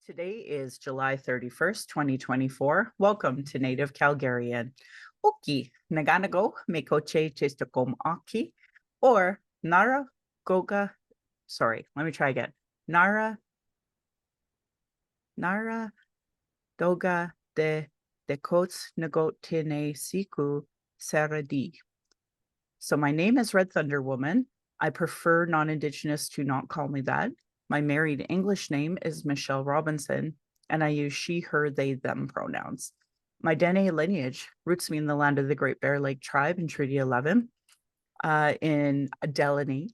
Today is July 31st, 2024. Welcome to Native Calgarian. Oki, Naganago, Mekoche Chistokom Aki, or Nara Goga. Sorry, let me try again. Nara Doga de Kots Nagotine Siku Saradi. So my name is Red Thunder Woman. I prefer non-Indigenous to not call me that. My married English name is Michelle Robinson, and I use she, her, they, them pronouns. My Dene lineage roots me in the land of the Great Bear Lake Tribe in Treaty 11 in Delaney.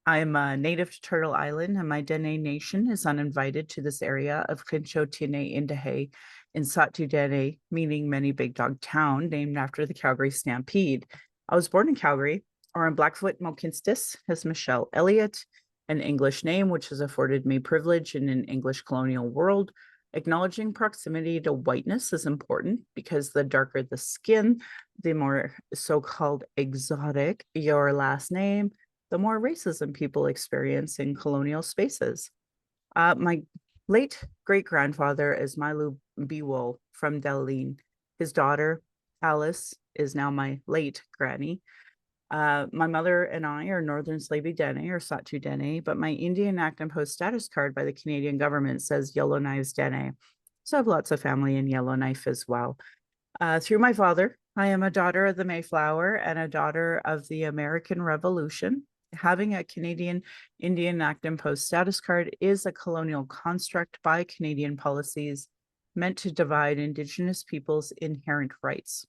I'm a native to Turtle Island, and my Dene Nation is uninvited to this area of Kinchotine Indahe in Satu Dene, meaning many big dog town, named after the Calgary Stampede. I was born in Calgary, or in Blackfoot, Mokinstis, as Michelle Elliott, an English name which has afforded me privilege in an English colonial world. Acknowledging proximity to whiteness is important because the darker the skin, the more so-called exotic your last name, the more racism people experience in colonial spaces. My late great-grandfather is Milu Biwol from Deline. His daughter, Alice, is now my late granny. My mother and I are Northern Slavey Dene or Satu Dene, but my Indian Act and Post status card by the Canadian government says Yellowknives Dene. So I have lots of family in Yellowknife as well. Through my father, I am a daughter of the Mayflower and a daughter of the American Revolution. Having a Canadian Indian Act and Post status card is a colonial construct by Canadian policies meant to divide Indigenous peoples' inherent rights.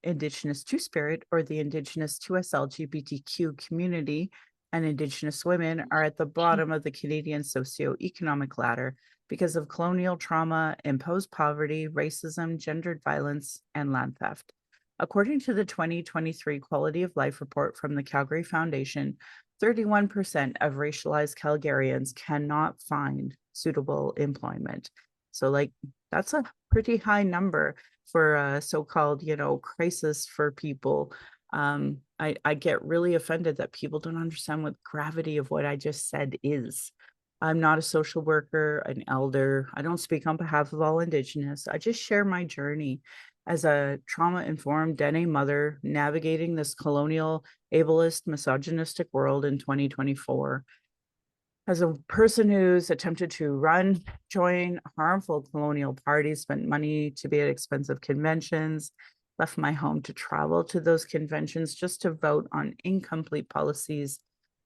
Indigenous Two-Spirit or the Indigenous 2S LGBTQ community and Indigenous women are at the bottom of the Canadian socioeconomic ladder because of colonial trauma, imposed poverty, racism, gendered violence, and land theft. According to the 2023 Quality of Life report from the Calgary Foundation, 31% of racialized Calgarians cannot find suitable employment. So, that's a pretty high number for a so-called, crisis for people. I get really offended that people don't understand what the gravity of what I just said is. I'm not a social worker, an elder. I don't speak on behalf of all Indigenous. I just share my journey as a trauma-informed Dene mother navigating this colonial, ableist, misogynistic world in 2024. As a person who's attempted to join harmful colonial parties, spent money to be at expensive conventions, left my home to travel to those conventions just to vote on incomplete policies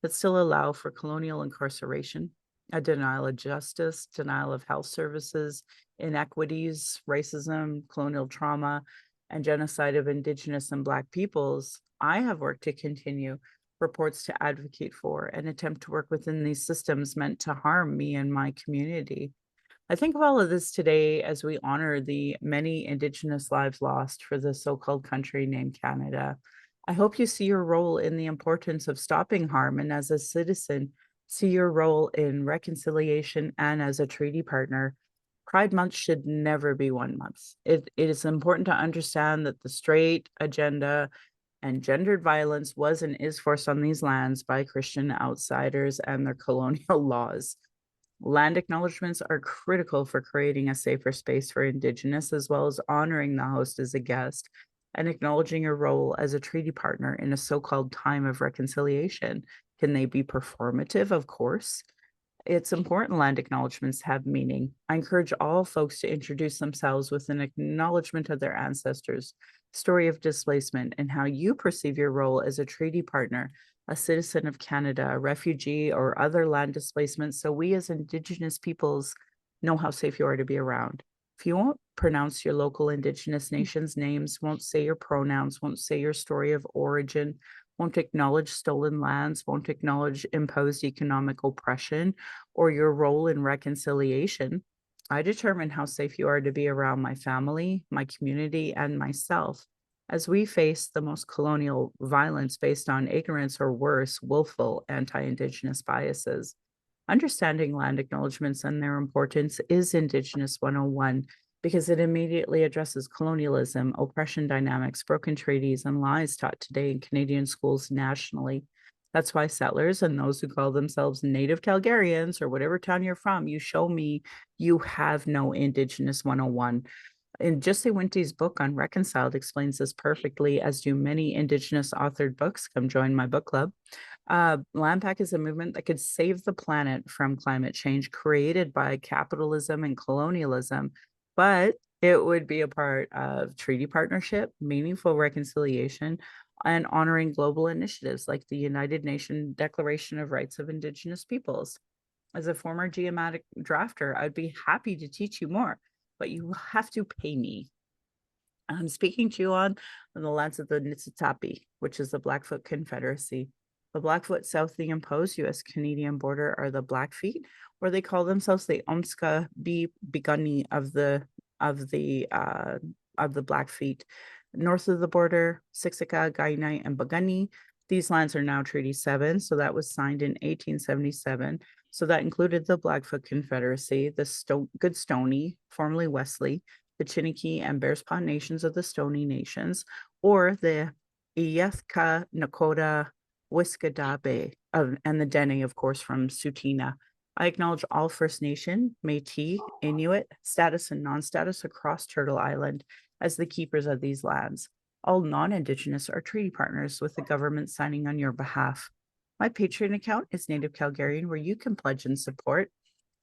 that still allow for colonial incarceration, a denial of justice, denial of health services, inequities, racism, colonial trauma, and genocide of Indigenous and Black peoples. I have worked to continue reports to advocate for and attempt to work within these systems meant to harm me and my community. I think of all of this today as we honor the many Indigenous lives lost for the so-called country named Canada. I hope you see your role in the importance of stopping harm, and as a citizen, see your role in reconciliation and as a treaty partner. Pride Month should never be 1 month. It is important to understand that the straight agenda and gendered violence was and is forced on these lands by Christian outsiders and their colonial laws. Land acknowledgements are critical for creating a safer space for Indigenous, as well as honoring the host as a guest and acknowledging your role as a treaty partner in a so-called time of reconciliation. Can they be performative? Of course. It's important land acknowledgements have meaning. I encourage all folks to introduce themselves with an acknowledgement of their ancestors, story of displacement, and how you perceive your role as a treaty partner, a citizen of Canada, a refugee, or other land displacements, so we as Indigenous peoples know how safe you are to be around. If you won't pronounce your local Indigenous nations' names, won't say your pronouns, won't say your story of origin, won't acknowledge stolen lands, won't acknowledge imposed economic oppression or your role in reconciliation, I determine how safe you are to be around my family, my community, and myself as we face the most colonial violence based on ignorance or worse, willful anti-Indigenous biases. Understanding land acknowledgements and their importance is Indigenous 101 because it immediately addresses colonialism, oppression dynamics, broken treaties, and lies taught today in Canadian schools nationally. That's why settlers and those who call themselves native Calgarians or whatever town you're from, you show me you have no Indigenous 101. And Jesse Winty's book on Reconciled explains this perfectly, as do many Indigenous authored books. Come join my book club. Land Pact is a movement that could save the planet from climate change created by capitalism and colonialism, but it would be a part of treaty partnership, meaningful reconciliation, and honoring global initiatives like the United Nations Declaration of Rights of Indigenous Peoples. As a former geomatic drafter, I'd be happy to teach you more, but you have to pay me. I'm speaking to you on the lands of the Niitsitapi, which is the Blackfoot Confederacy. The Blackfoot south of the imposed U.S.-Canadian border are the Blackfeet, or they call themselves the Omska Bigani of the Blackfeet. North of the border, Siksika, Kainai, and Bagani. These lands are now Treaty 7, so that was signed in 1877. So that included the Blackfoot Confederacy, the Goodstoney, formerly Wesley, the Chiniki and Bearspaw nations of the Stoney Nations, or the Iyethka, Nakota, Wiskadabe, and the Dene, of course, from Tsuut'ina. I acknowledge all First Nation, Métis, Inuit, status and non-status across Turtle Island as the keepers of these lands. All non-Indigenous are treaty partners with the government signing on your behalf. My Patreon account is Native Calgarian, where you can pledge and support.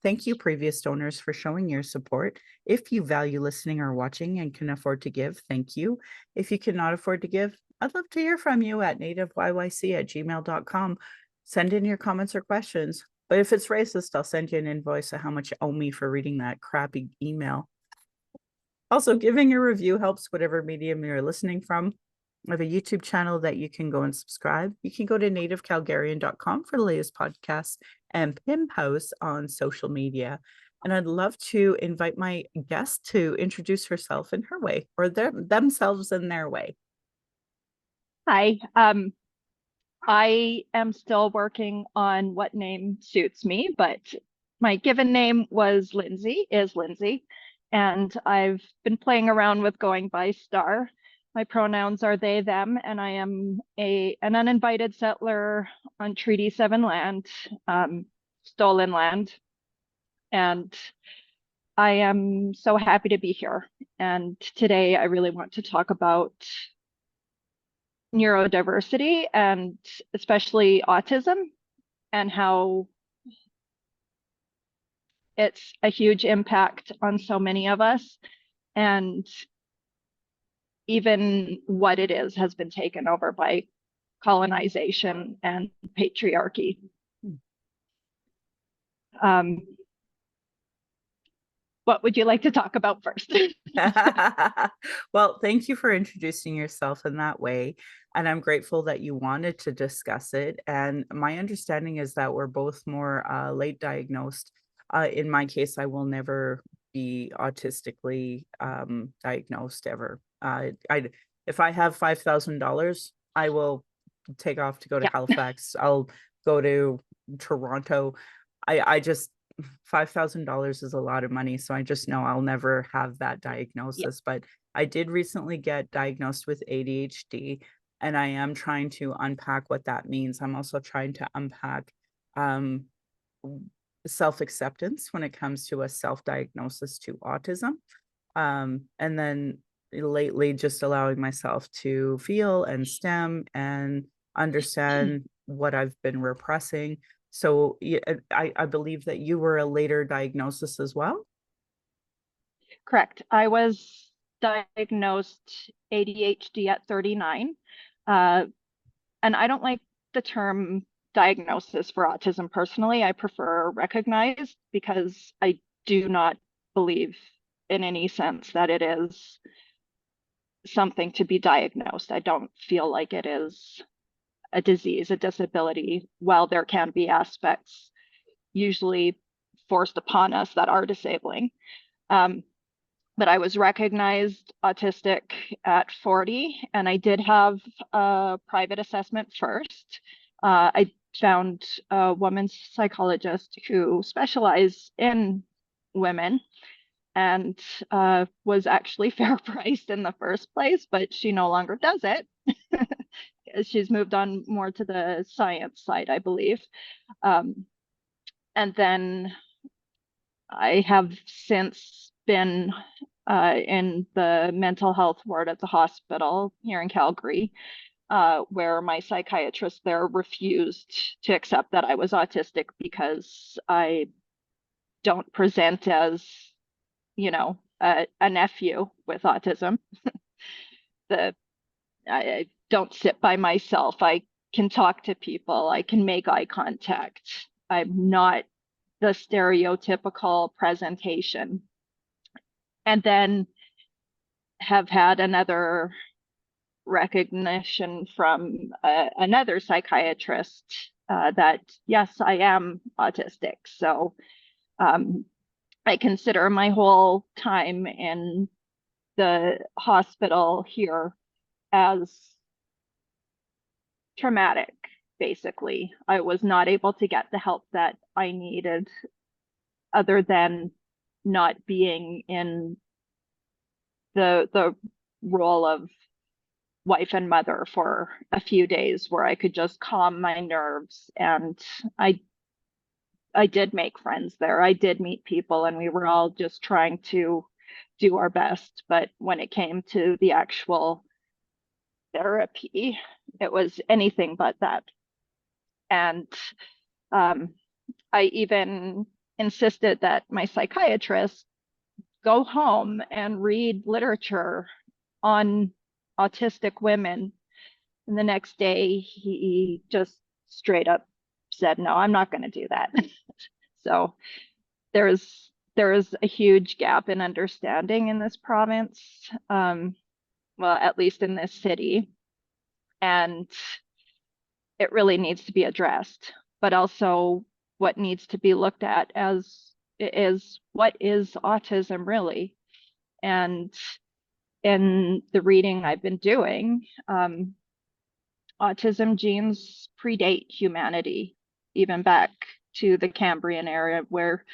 Thank you, previous donors, for showing your support. If you value listening or watching and can afford to give, thank you. If you cannot afford to give, I'd love to hear from you at nativeyyc@gmail.com. Send in your comments or questions. But if it's racist, I'll send you an invoice of how much you owe me for reading that crappy email. Also, giving a review helps whatever medium you're listening from. I have a YouTube channel that you can go and subscribe. You can go to nativecalgarian.com for the latest podcasts and pin posts on social media. And I'd love to invite my guest to introduce herself in her way, or themselves in their way. Hi, I am still working on what name suits me, but my given name is Lindsay, and I've been playing around with going by Star. My pronouns are they, them, and I am an uninvited settler on Treaty 7 land, stolen land, and I am so happy to be here. And today I really want to talk about neurodiversity and especially autism and how it's a huge impact on so many of us, and even what it is has been taken over by colonization and patriarchy. What would you like to talk about first? Well, thank you for introducing yourself in that way. And I'm grateful that you wanted to discuss it. And my understanding is that we're both more late diagnosed. In my case, I will never be autistically diagnosed ever. If I have $5,000, I will take off to go to Halifax. I'll go to Toronto. I just $5,000 is a lot of money, so I just know I'll never have that diagnosis. But I did recently get diagnosed with ADHD, and I am trying to unpack what that means. I'm also trying to unpack self-acceptance when it comes to a self-diagnosis to autism. And then lately just allowing myself to feel and stem and understand what I've been repressing. So I believe that you were a later diagnosis as well. Correct. I was diagnosed ADHD at 39. And I don't like the term diagnosis for autism personally. I prefer recognized, because I do not believe in any sense that it is something to be diagnosed. I don't feel like it is a disease, a disability. While there can be aspects usually forced upon us that are disabling. But I was recognized autistic at 40, and I did have a private assessment first. I found a woman's psychologist who specialized in women, and was actually fair priced in the first place, but she no longer does it. she's moved on more to the science side, I believe. Um, and then I have since been in the mental health ward at the hospital here in Calgary, where my psychiatrist there refused to accept that I was autistic because I don't present as, a nephew with autism. The I don't sit by myself. I can talk to people. I can make eye contact. I'm not the stereotypical presentation. And then have had another recognition from another psychiatrist that yes, I am autistic. So um, I consider my whole time in the hospital here as traumatic, basically. I was not able to get the help that I needed, other than not being in the role of wife and mother for a few days where I could just calm my nerves. And I I did make friends there. I did meet people, and we were all just trying to do our best. But when it came to the actual therapy, it was anything but that. And um, I even insisted that my psychiatrist go home and read literature on autistic women. And the next day, he just straight up said, "No, I'm not going to do that." So there is a huge gap in understanding in this province, well, at least in this city, and it really needs to be addressed. But also, what needs to be looked at as is what is autism really? And in the reading I've been doing, autism genes predate humanity, even back to the Cambrian era, where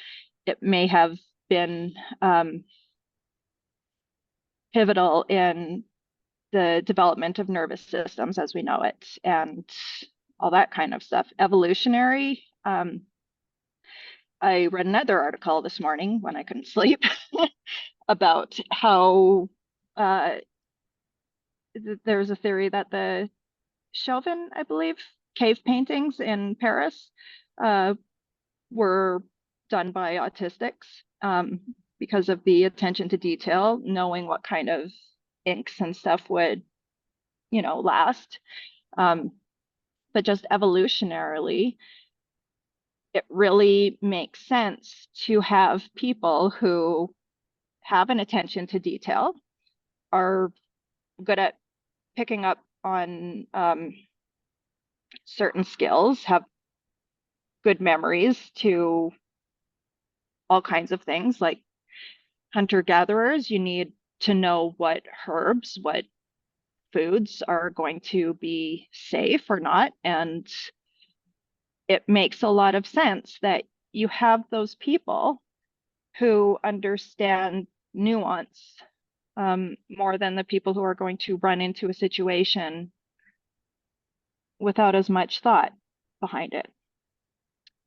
it may have been pivotal in the development of nervous systems as we know it, and all that kind of stuff. Evolutionary. I read another article this morning when I couldn't sleep about how there's a theory that the Chauvin, I believe, cave paintings in Paris uh, were done by autistics, because of the attention to detail, knowing what kind of inks and stuff would, last. Um, but just evolutionarily, it really makes sense to have people who have an attention to detail, are good at picking up on certain skills, have good memories to all kinds of things. Like hunter gatherers, you need to know what herbs, what foods are going to be safe or not. And it makes a lot of sense that you have those people who understand nuance, more than the people who are going to run into a situation without as much thought behind it.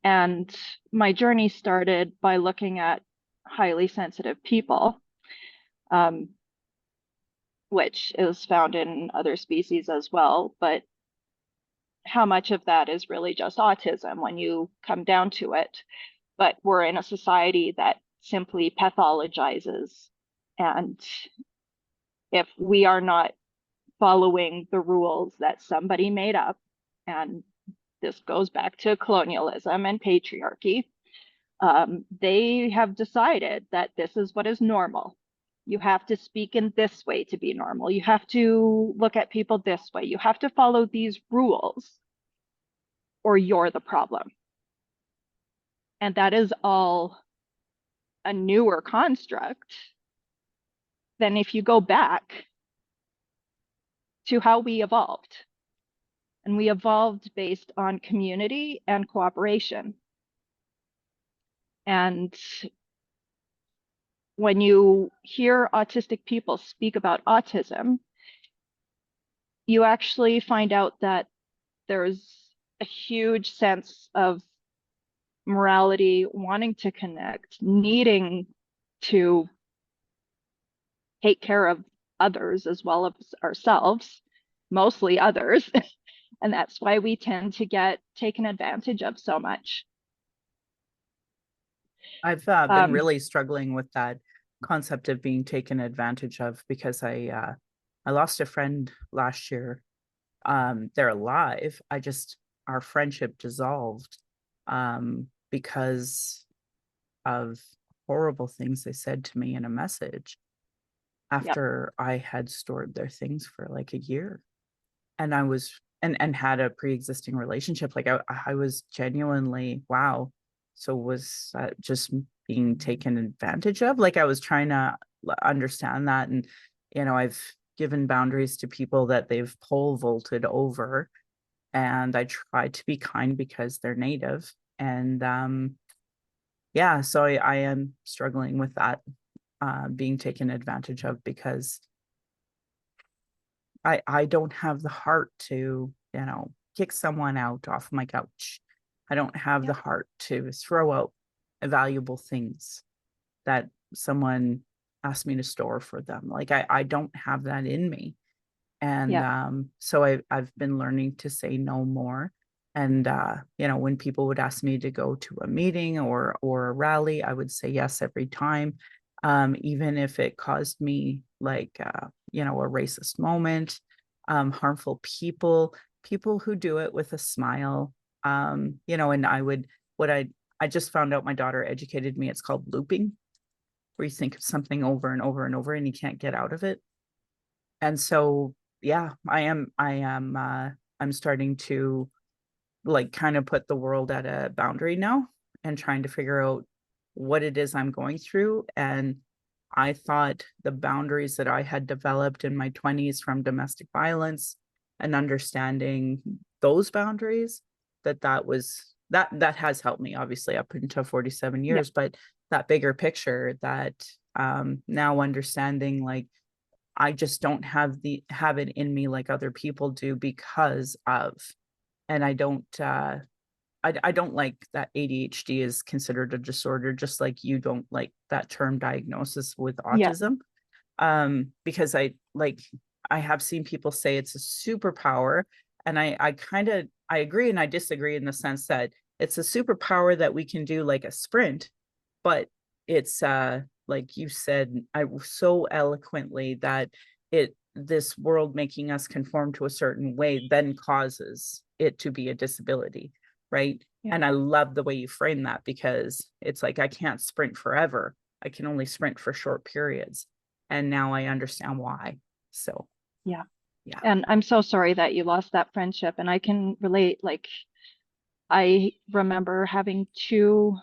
And my journey started by looking at highly sensitive people, um, which is found in other species as well. But how much of that is really just autism when you come down to it? But we're in a society that simply pathologizes. And if we are not following the rules that somebody made up, and this goes back to colonialism and patriarchy, they have decided that this is what is normal. You have to speak in this way to be normal. You have to look at people this way. You have to follow these rules, or you're the problem. And that is all a newer construct than if you go back to how we evolved. And we evolved based on community and cooperation. And when you hear autistic people speak about autism, you actually find out that there's a huge sense of morality, wanting to connect, needing to take care of others as well as ourselves, mostly others. And that's why we tend to get taken advantage of so much. I've been Um, really struggling with that concept of being taken advantage of because I lost a friend last year. They're alive. I just our friendship dissolved because of horrible things they said to me in a message yep, after I had stored their things for like a year. And I was and had a pre-existing relationship. Like I was genuinely, wow. So was that just being taken advantage of? Like I was trying to understand that. And I've given boundaries to people that they've pole vaulted over, and I try to be kind because they're native. And yeah, so I am struggling with that, being taken advantage of, because I don't have the heart to, kick someone out off my couch. I don't have the yep, heart to throw out valuable things that someone asked me to store for them. Like I don't have that in me. And yep, so I've been learning to say no more. And when people would ask me to go to a meeting or a rally, I would say yes every time, even if it caused me like a racist moment, harmful people who do it with a smile. And what I just found out, my daughter educated me. It's called looping, where you think of something over and over and over and you can't get out of it. And so, yeah, I'm starting to like kind of put the world at a boundary now and trying to figure out what it is I'm going through. And I thought the boundaries that I had developed in my 20s from domestic violence and understanding those boundaries, that has helped me obviously up until 47 yep, years. But that bigger picture, that now understanding, like, I just don't have it in me like other people do because of, and I don't like that ADHD is considered a disorder, just like you don't like that term diagnosis with yep, autism. Because I have seen people say it's a superpower, and I kind of I agree and I disagree in the sense that it's a superpower that we can do like a sprint, but it's like you said I so eloquently, that this world making us conform to a certain way then causes it to be a disability, right? yep, And I love the way you frame that, because it's like I can't sprint forever. I can only sprint for short periods. And now I understand why. So, yeah. yeah. And I'm so sorry that you lost that friendship. And I can relate, like, I remember having two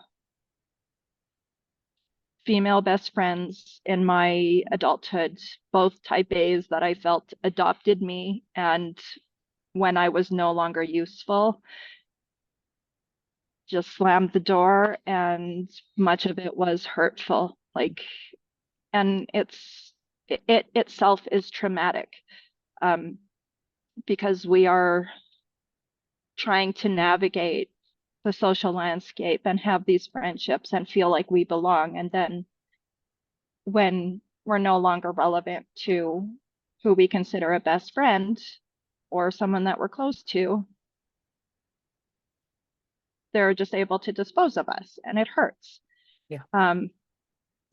female best friends in my adulthood, both type A's that I felt adopted me. And when I was no longer useful, just slammed the door, and much of it was hurtful. Like, and it itself is traumatic, um, because we are trying to navigate the social landscape and have these friendships and feel like we belong. And then when we're no longer relevant to who we consider a best friend or someone that we're close to, they're just able to dispose of us, and it hurts. Yeah. Um,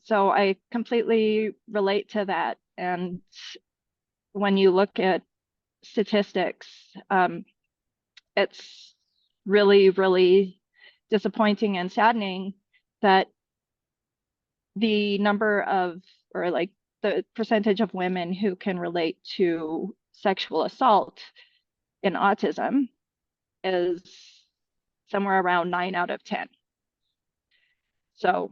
so I completely relate to that. And when you look at statistics, it's really, really disappointing and saddening that the number of, or like the percentage of women who can relate to sexual assault in autism is somewhere around 9 out of 10. So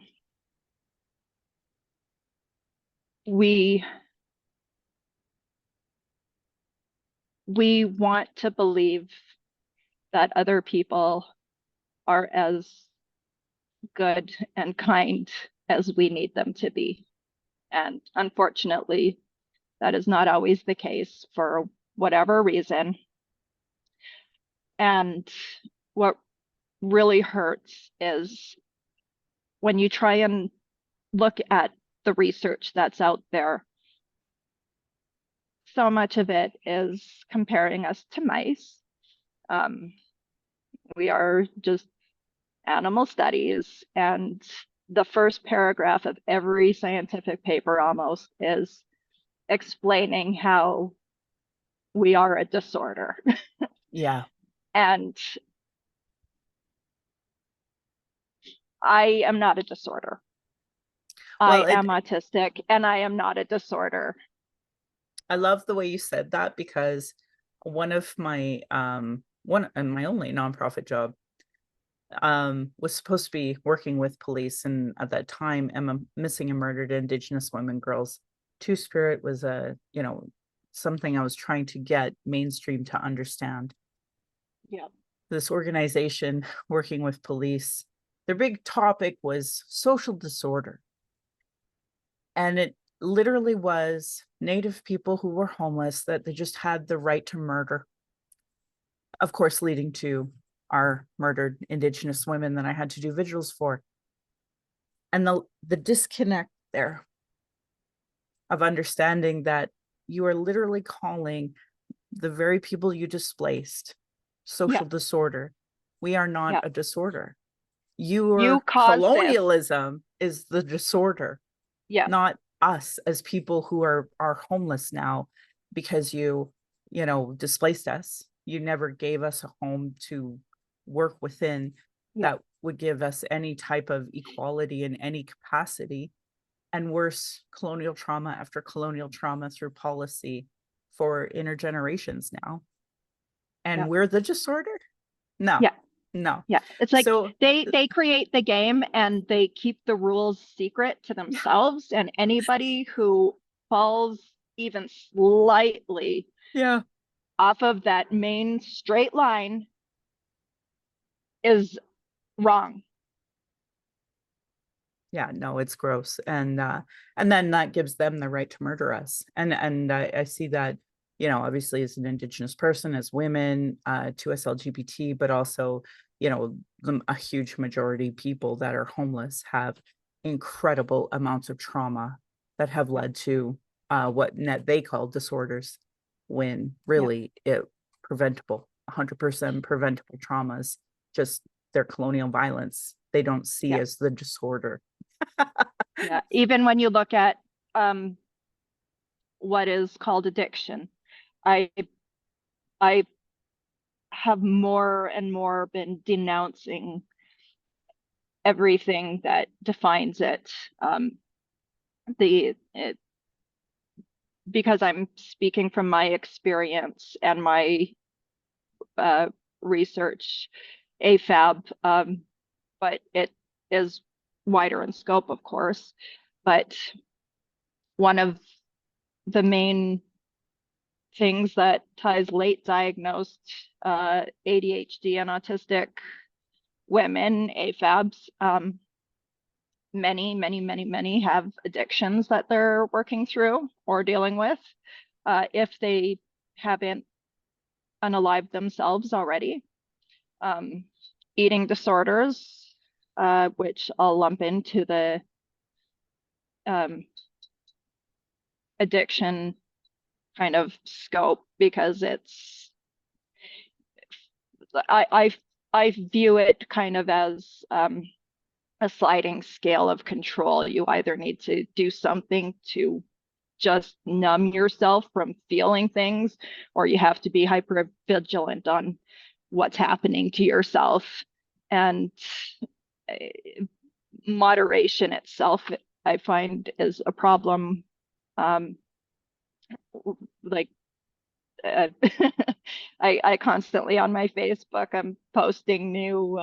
we we want to believe that other people are as good and kind as we need them to be. And unfortunately, that is not always the case for whatever reason. And what really hurts is when you try and look at the research that's out there, so much of it is comparing us to mice. Um, we are just animal studies, and the first paragraph of every scientific paper almost is explaining how we are a disorder. Yeah. And I am not a disorder. I Well, am autistic and I am not a disorder. I love the way you said that because one of my one and my only nonprofit job was supposed to be working with police, and at that time Emma missing and murdered Indigenous women girls Two-Spirit was a, something I was trying to get mainstream to understand. Yeah. This organization working with police, their big topic was social disorder. And it literally was Native people who were homeless that they just had the right to murder. Of course, leading to our murdered Indigenous women that I had to do vigils for. And the disconnect there of understanding that you are literally calling the very people you displaced Yeah. social disorder. We are not Yeah. a disorder. You Your caused this. colonialism is the disorder, Yeah. not us as people who are homeless now because displaced us. You never gave us a home to work within Yeah. that would give us any type of equality in any capacity. And worse, colonial trauma after colonial trauma through policy for intergenerations now. Yeah. And we're the disorder? No, Yeah. no. Yeah. It's like So they create the game and they keep the rules secret to themselves, and anybody who falls even slightly yeah. off of that main straight line is wrong. Yeah, no, it's gross. And then that gives them the right to murder us. And I see that, obviously as an Indigenous person, as women, to us LGBT, but also, a huge majority people that are homeless have incredible amounts of trauma that have Yeah. led to what they call disorders, when Yeah. really it preventable, 100% preventable traumas, just their colonial violence they don't see Yeah. as the disorder. Yeah. Even when you look at um, what is called addiction, I I have more and more been denouncing everything that defines it. The it, because I'm speaking from my experience and my uh, research, AFAB, but it is wider in scope, of course. But one of the main things that ties late diagnosed ADHD and autistic women, AFABs, many have addictions that they're working through or dealing with if they haven't unalived themselves already. Um, Eating disorders, which I'll lump into the um, addiction kind of scope because I, I I view it kind of as a sliding scale of control. You either need to do something to just numb yourself from feeling things, or you have to be hyper vigilant on what's happening to yourself. And moderation itself, I find, is a problem. Um, like uh, I constantly on my Facebook, I'm posting new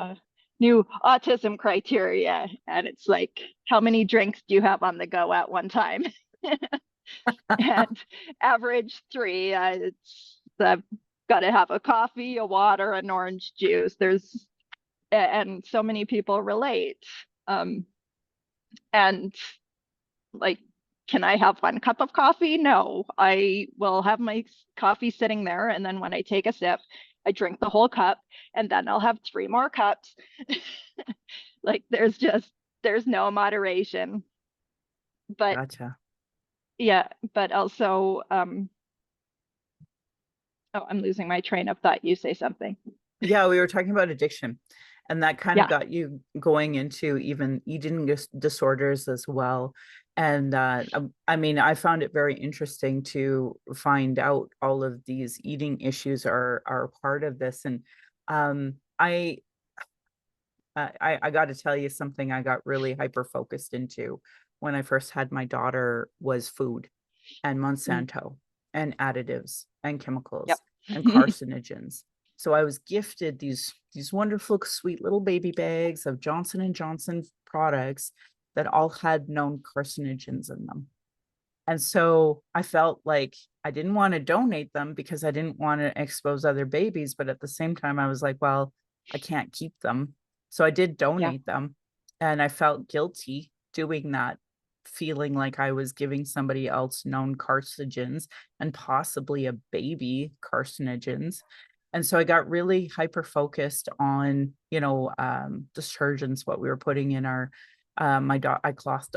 autism criteria, and it's like, how many drinks do you have on the go at one time? And average three. I've got to have a coffee, a water, an orange juice. And so many people relate. And like can I have one cup of coffee? No, I will have my coffee sitting there. And then when I take a sip, I drink the whole cup and then I'll have three more cups. Like there's no moderation. But Gotcha. yeah, but also, oh, I'm losing my train of thought. You say something. Yeah, we were talking about addiction, and that kind of Yeah, got you going into even eating disorders as well. And I mean, I found it very interesting to find out all of these eating issues are part of this. And um, I got to tell you something I got really hyper focused into when I first had my daughter was food and mm, Monsanto and additives and yep. chemicals and carcinogens. So I was gifted these wonderful sweet little baby bags of Johnson and Johnson products that all had known carcinogens in them. And so I felt like I didn't want to donate them because I didn't want to expose other babies. But at the same time, I was like, well, I can't keep them. So I did Yeah, donate them. And I felt guilty doing that, feeling like I was giving somebody else known carcinogens and possibly a baby carcinogens. And so I got really hyper focused on, detergents, what we were putting in our, I cloth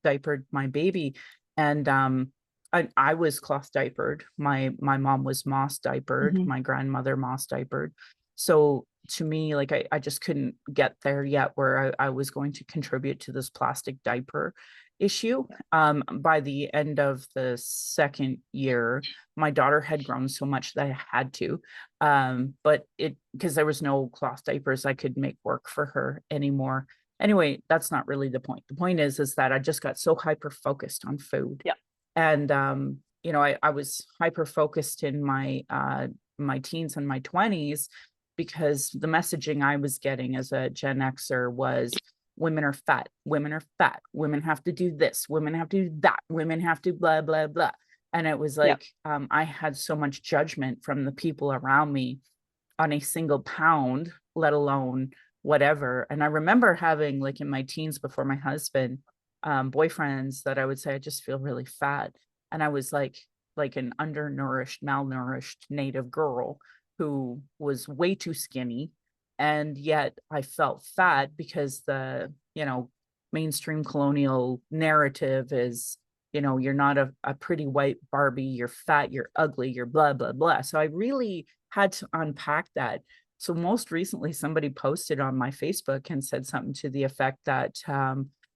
diapered my baby, and I was cloth diapered. My mom was moss diapered. hmm My grandmother moss diapered. So to me, like I just couldn't get there yet where I was going to contribute to this plastic diaper issue. yeah, By the end of the second year, my daughter had grown so much that I had to. But it because there was no cloth diapers I could make work for her anymore. Anyway, that's not really the point. The point is that I just got so hyper focused on food. yeah, And I was hyper focused in my teens and my 20s because the messaging I was getting as a Gen Xer was women are fat, women are fat, women have to do this, women have to do that, women have to blah blah blah. And it was yeah, like I had so much judgment from the people around me on a single pound, let alone whatever. And I remember having, like, in my teens before my husband, boyfriends that I would say I just feel really fat. And I was like an undernourished, malnourished native girl who was way too skinny. And yet I felt fat because the mainstream colonial narrative is, you're not a pretty white Barbie, you're fat, you're ugly, you're blah, blah, blah. So I really had to unpack that. So most recently, somebody posted on my Facebook and said something to the effect that,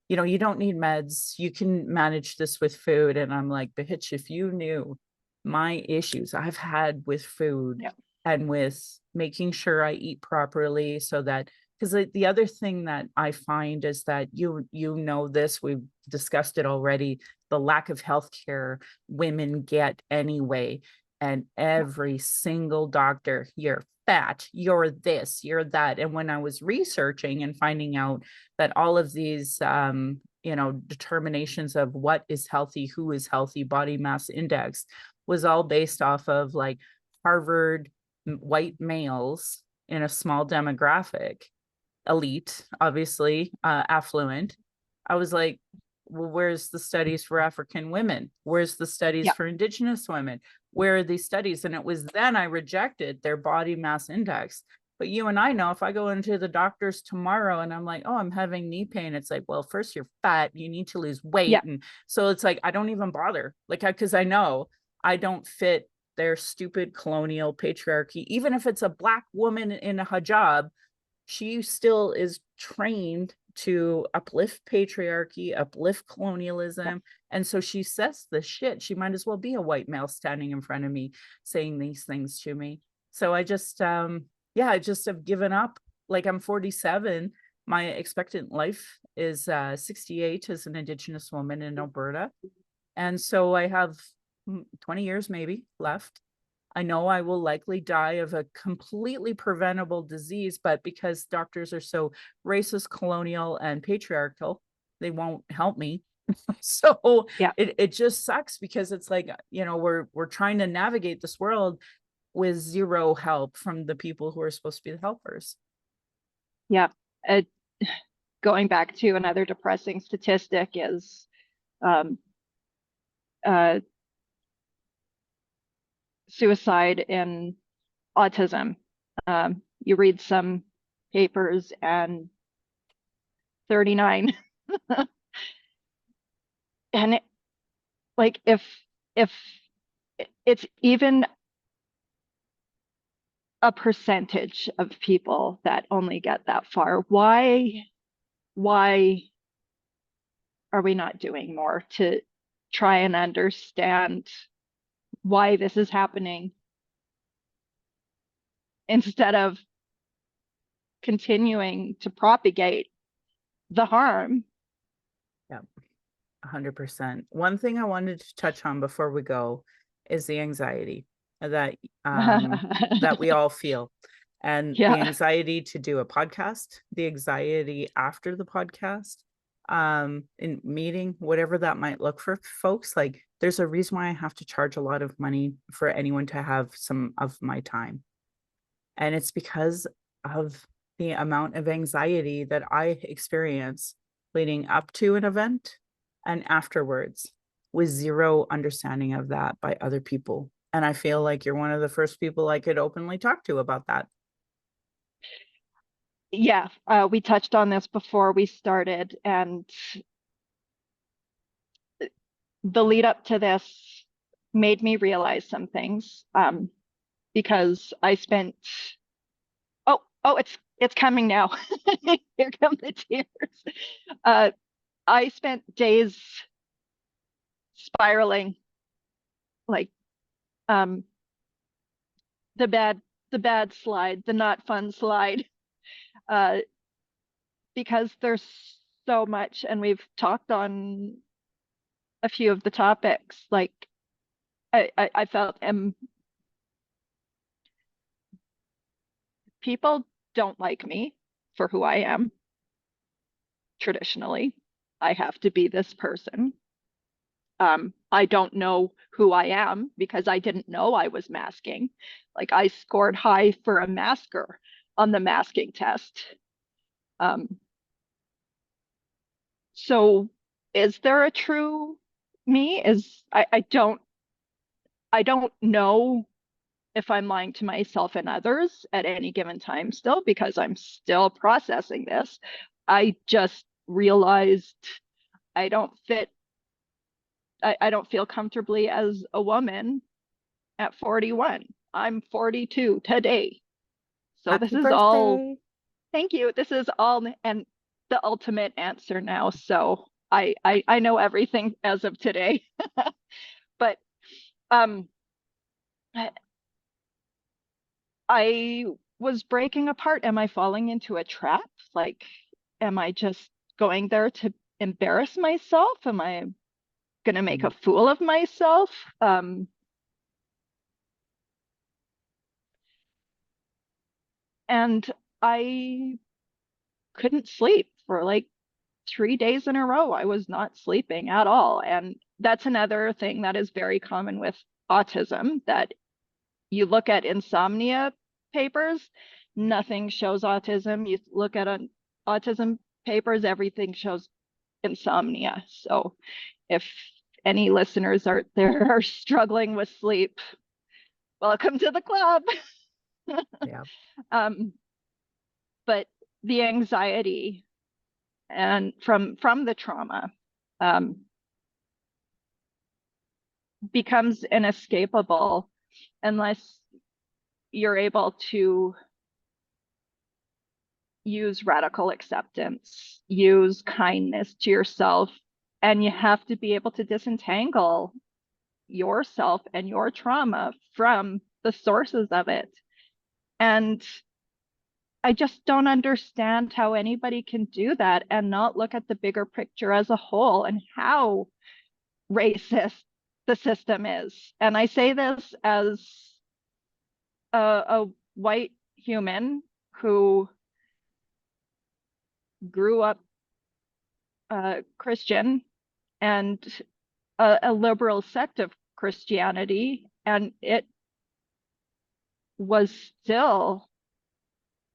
you don't need meds. You can manage this with food. And I'm like, bitch, if you knew my issues I've had with food yeah, and with making sure I eat properly so that because the other thing that I find is that this, we've discussed it already, the lack of health care women get anyway. And yeah, every single doctor, you're fat, you're this, you're that. And when I was researching and finding out that all of these, determinations of what is healthy, who is healthy, body mass index was all based off of like Harvard white males in a small demographic, elite, obviously, affluent. I was like, well, where's the studies for African women? Where's the studies yeah, for Indigenous women? Where are these studies? And it was then I rejected their body mass index. But you and I know if I go into the doctor's tomorrow and I'm like, oh, I'm having knee pain, it's like, well, first you're fat, you need to lose yeah, weight. And so it's like, I don't even bother. Like, because I know I don't fit their stupid colonial patriarchy. Even if it's a Black woman in a hijab, she still is trained to uplift patriarchy, uplift yeah, colonialism. And so she says this shit. She might as well be a white male standing in front of me saying these things to me. So I just, I just have given up. Like, I'm 47. My expectant life is 68 as an Indigenous woman in Alberta. And so I have 20 years maybe left. I know I will likely die of a completely preventable disease, but because doctors are so racist, colonial, and patriarchal, they won't help me. So yeah, it just sucks because it's like, we're trying to navigate this world with zero help from the people who are supposed to be the helpers. yeah. Uh, Going back to another depressing statistic is um, uh, suicide in autism. You read some papers and 39. And like if it's even a percentage of people that only get that far, why are we not doing more to try and understand why this is happening instead of continuing to propagate the harm? Yeah, 100%. One thing I wanted to touch on before we go is the anxiety that that we all feel, and the Yeah. anxiety to do a podcast, the anxiety after the podcast, in meeting, whatever that might look for folks. Like, there's a reason why I have to charge a lot of money for anyone to have some of my time. And it's because of the amount of anxiety that I experience leading up to an event and afterwards, with zero understanding of that by other people. And I feel like you're one of the first people I could openly talk to about that. Yeah, we touched on this before we started, and the lead up to this made me realize some things, because I spent it's coming now. Here come the tears. Uh, I spent days spiraling, like, um, the bad the bad slide, the not fun slide, uh, because there's so much, and we've talked on a few of the topics. Like, I felt people don't like me for who I am. Traditionally, I have to be this person. I don't know who I am because I didn't know I was masking. Like, I scored high for a masker on the masking test. Um, so is there a true me? I don't know if I'm lying to myself and others at any given time still, because I'm still processing this. I just realized I don't fit, I don't feel comfortably as a woman at 41. I'm 42 today. So this Happy is all, birthday. thank you. This is all and the ultimate answer now. So I know everything as of today. But um I was breaking apart. Am I falling into a trap? Like, am I just going there to embarrass myself? Am I going to make a Mm. fool of myself? Um, and I couldn't sleep for like 3 days in a row. I was not sleeping at all. And that's another thing that is very common with autism, that you look at insomnia papers, nothing shows autism. You look at an autism papers, everything shows insomnia. So if any listeners out there are struggling with sleep, welcome to the club. Yeah. um, but the anxiety and from the trauma, um, becomes inescapable unless you're able to use radical acceptance, use kindness to yourself, and you have to be able to disentangle yourself and your trauma from the sources of it. And I just don't understand how anybody can do that and not look at the bigger picture as a whole and how racist the system is. And I say this as a white human who grew up Christian and a liberal sect of Christianity, and it was still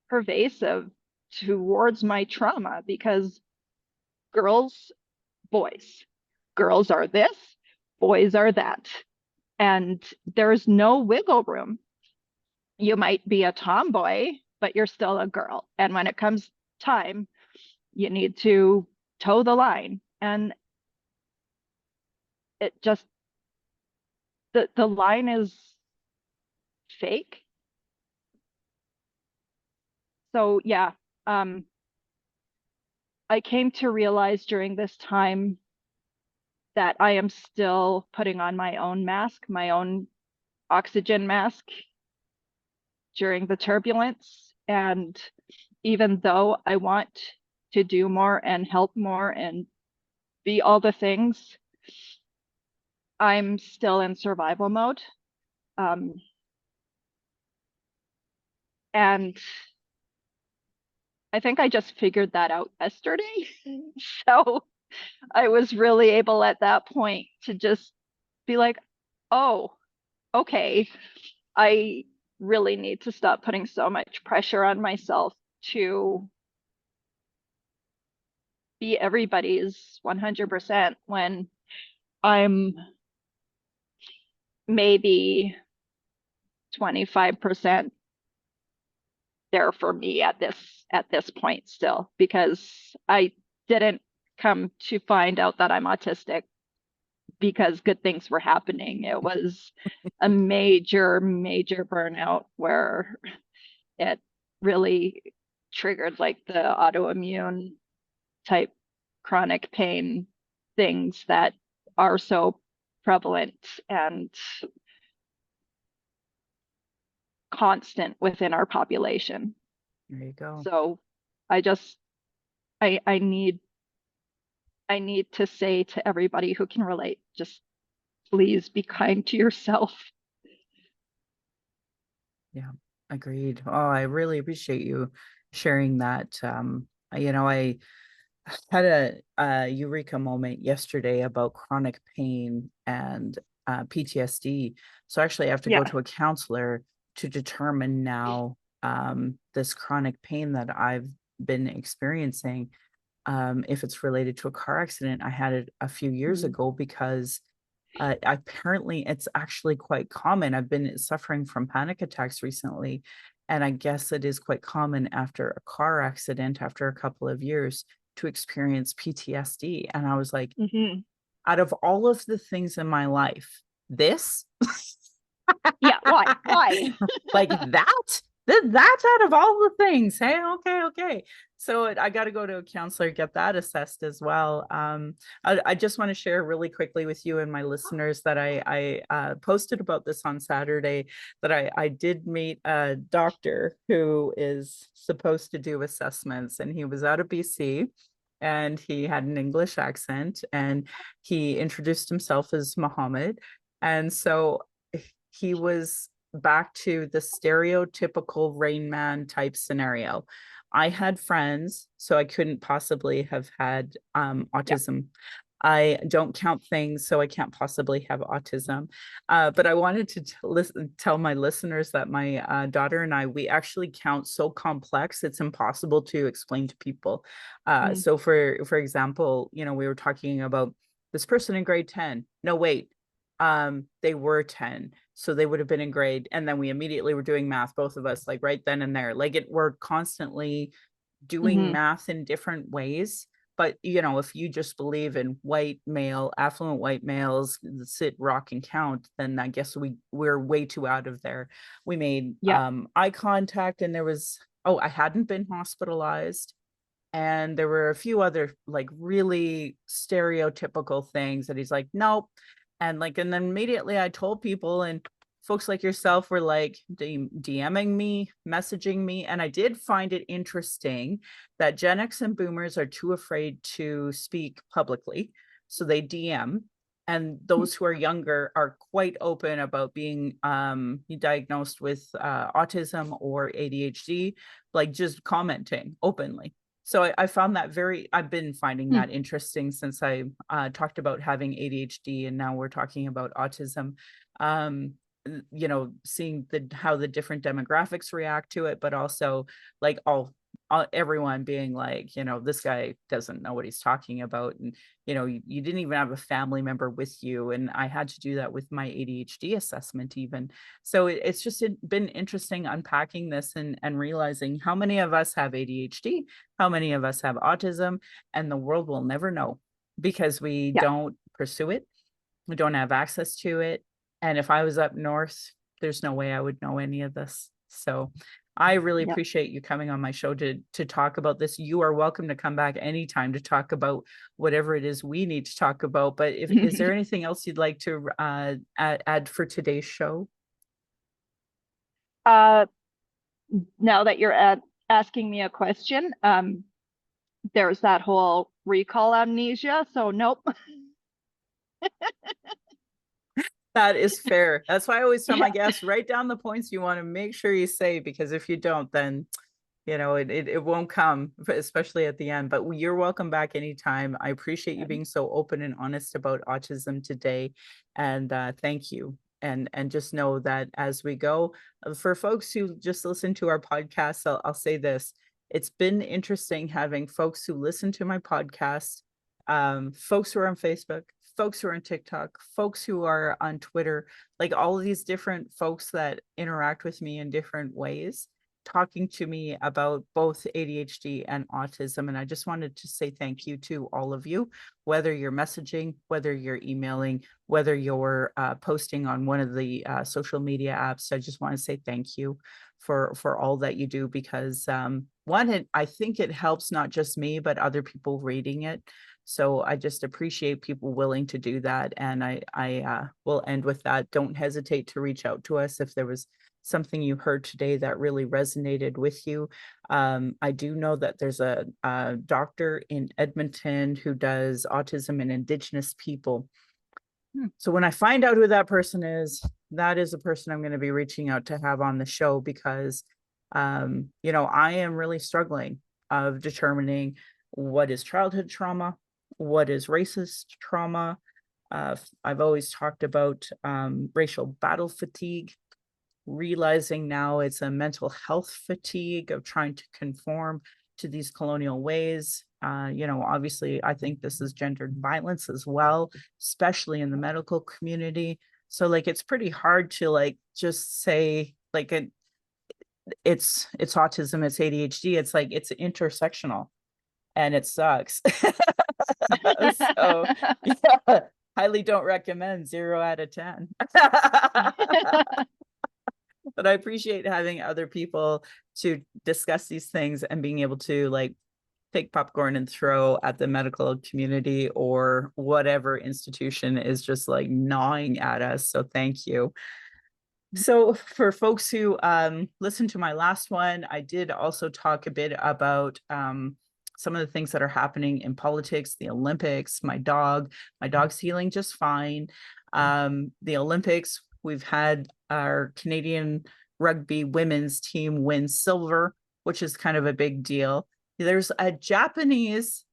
pervasive towards my trauma because girls, boys. girls are this, boys are that. And there's no wiggle room. You might be a tomboy, but you're still a girl. And when it comes time, you need to toe the line. And it just, the line is fake. So yeah, um, I came to realize during this time that I am still putting on my own mask, my own oxygen mask during the turbulence. And even though I want to do more and help more and be all the things, I'm still in survival mode. Um, and I think I just figured that out yesterday. So I was really able at that point to just be like, oh, okay, I really need to stop putting so much pressure on myself to be everybody's 100% when I'm maybe 25% there for me at this point still, because I didn't come to find out that I'm autistic because good things were happening. It was a major burnout where it really triggered like the autoimmune type chronic pain things that are so prevalent and constant within our population. There you go. So I just I need to say to everybody who can relate, just please be kind to yourself. Yeah, agreed. Oh, I really appreciate you sharing that. I had a eureka moment yesterday about chronic pain and PTSD. So actually, I have to go Yeah. to a counselor to determine now this chronic pain that I've been experiencing, if it's related to a car accident I had it a few years Mm-hmm. ago, because apparently it's actually quite common. I've been suffering from panic attacks recently, and I guess it is quite common after a car accident, after a couple of years, to experience PTSD. And I was like, Mm-hmm. out of all of the things in my life, this Yeah, why? Why? like that? That's out of all the things. Hey, okay, okay. So I got to go to a counselor, get that assessed as well. I just want to share really quickly with you and my listeners that I posted about this on Saturday, that I did meet a doctor who is supposed to do assessments, and he was out of BC, and he had an English accent, and he introduced himself as Muhammad. And so he was back to the stereotypical Rain Man type scenario. I had friends, so I couldn't possibly have had Yeah. autism. I don't count things, so I can't possibly have autism. But I wanted to tell my listeners that my daughter and I, we actually count so complex, it's impossible to explain to people. Mm-hmm. So for example, we were talking about this person in grade 10. No, wait, they were 10, so they would have been in grade, and then we immediately were doing math, both of us, like right then and there. Like, we're constantly doing Mm-hmm. math in different ways. But if you just believe in white male, affluent white males, sit, rock, and count, then I guess we're way too out of there. We made Yeah. eye contact, and there was, oh, I hadn't been hospitalized, and there were a few other like really stereotypical things that he's like, nope. And then immediately I told people, and folks like yourself were like DMing me, messaging me. And I did find it interesting that Gen X and boomers are too afraid to speak publicly, so they DM. And those who are younger are quite open about being diagnosed with autism or ADHD, like just commenting openly. So I found that I've been finding Mm. that interesting since I talked about having ADHD, and now we're talking about autism. Um, seeing how the different demographics react to it, but also like all everyone being like, this guy doesn't know what he's talking about. And, you didn't even have a family member with you. And I had to do that with my ADHD assessment even. So it's just been interesting unpacking this and realizing how many of us have ADHD, how many of us have autism, and the world will never know because we Yeah. don't pursue it. We don't have access to it. And if I was up north, there's no way I would know any of this. So I really Yep. appreciate you coming on my show to talk about this. You are welcome to come back anytime to talk about whatever it is we need to talk about. But if is there anything else you'd like to add for today's show? uh, Now that you're asking me a question, there's that whole recall amnesia. So nope. That is fair. That's why I always tell Yeah. my guests, write down the points you want to make sure you say, because if you don't, then it won't come, especially at the end. But you're welcome back anytime. I appreciate you being so open and honest about autism today, and thank you. And just know that as we go, for folks who just listen to our podcast, I'll say this: it's been interesting having folks who listen to my podcast, folks who are on Facebook, folks who are on TikTok, folks who are on Twitter, like all of these different folks that interact with me in different ways, talking to me about both ADHD and autism. And I just wanted to say thank you to all of you, whether you're messaging, whether you're emailing, whether you're posting on one of the social media apps. I just want to say thank you for all that you do, because I think it helps not just me, but other people reading it. So I just appreciate people willing to do that. And I will end with that. Don't hesitate to reach out to us if there was something you heard today that really resonated with you. I do know that there's a doctor in Edmonton who does autism in Indigenous people. So when I find out who that person is, that is a person I'm going to be reaching out to have on the show, because, I am really struggling of determining what is childhood trauma, what is racist trauma. I've always talked about racial battle fatigue, realizing now it's a mental health fatigue of trying to conform to these colonial ways. Obviously, I think this is gendered violence as well, especially in the medical community. So, like, it's pretty hard to just say it's autism, it's ADHD. It's like it's intersectional, and it sucks. So, yeah, highly don't recommend. 0 out of 10. But I appreciate having other people to discuss these things and being able to take popcorn and throw at the medical community or whatever institution is just gnawing at us. So thank you. So for folks who listened to my last one, I did also talk a bit about some of the things that are happening in politics, the Olympics, my dog's healing just fine. The Olympics, we've had our Canadian rugby women's team win silver, which is kind of a big deal. There's a Japanese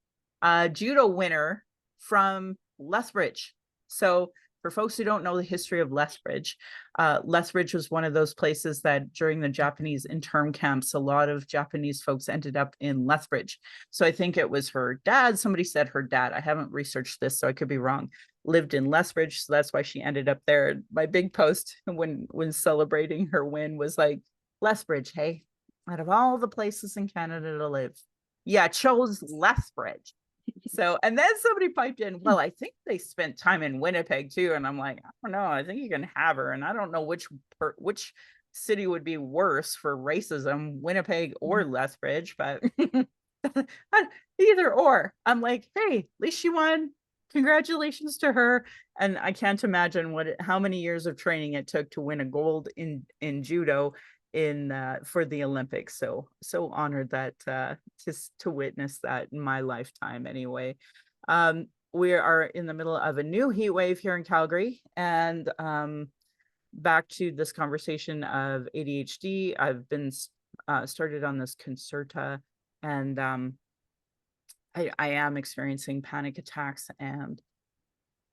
judo winner from Lethbridge. So for folks who don't know the history of Lethbridge, Lethbridge was one of those places that during the Japanese intern camps, a lot of Japanese folks ended up in Lethbridge. So I think it was her dad. Somebody said her dad. I haven't researched this, so I could be wrong. Lived in Lethbridge, so that's why she ended up there. My big post when celebrating her win was like, Lethbridge, hey, out of all the places in Canada to live, yeah, chose Lethbridge. So, and then somebody piped in, well, I think they spent time in Winnipeg too. And I'm like, I don't know. I think you can have her. And I don't know which city would be worse for racism, Winnipeg or Lethbridge, but either or. I'm like, hey, at least she won. Congratulations to her. And I can't imagine how many years of training it took to win a gold in judo for the Olympics. So honored that just to witness that in my lifetime anyway. We are in the middle of a new heat wave here in Calgary, and back to this conversation of ADHD. I've been started on this Concerta, and I am experiencing panic attacks, and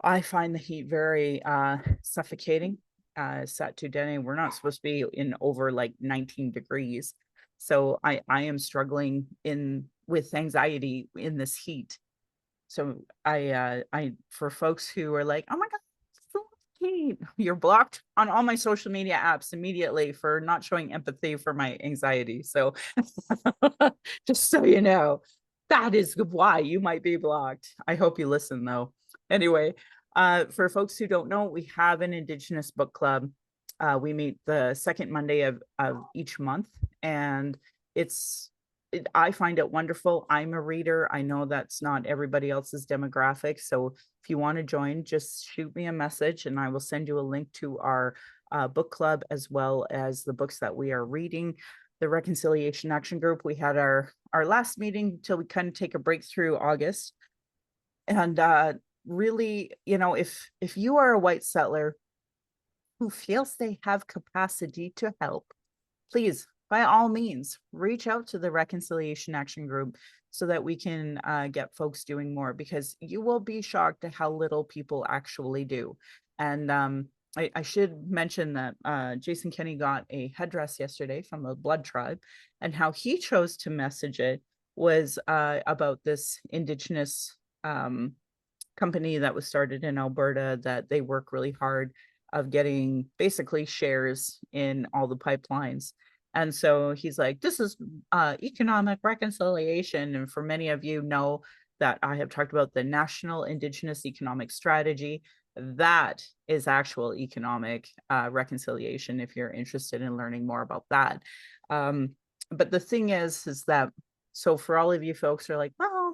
I find the heat very suffocating. Sat to Denny, we're not supposed to be in over 19 degrees. So I am struggling in with anxiety in this heat. So I for folks who are like, oh my God, it's so heat, you're blocked on all my social media apps immediately for not showing empathy for my anxiety. So just so you know, that is why you might be blocked. I hope you listen though. Anyway, for folks who don't know, we have an Indigenous book club. We meet the second Monday of each month, and it's I find it wonderful. I'm a reader. I know that's not everybody else's demographic. So if you want to join, just shoot me a message and I will send you a link to our book club as well as the books that we are reading. The Reconciliation Action Group, we had our last meeting till we kind of take a break through August. And really, you know, if you are a white settler who feels they have capacity to help, please, by all means, reach out to the Reconciliation Action Group so that we can get folks doing more, because you will be shocked at how little people actually do. And I should mention that Jason Kenny got a headdress yesterday from the Blood Tribe, and how he chose to message it was about this Indigenous company that was started in Alberta, that they work really hard of getting basically shares in all the pipelines. And so he's like, this is economic reconciliation. And for many of you know that I have talked about the National Indigenous Economic Strategy. That is actual economic reconciliation if you're interested in learning more about that. But the thing is that, so for all of you folks who are like, well,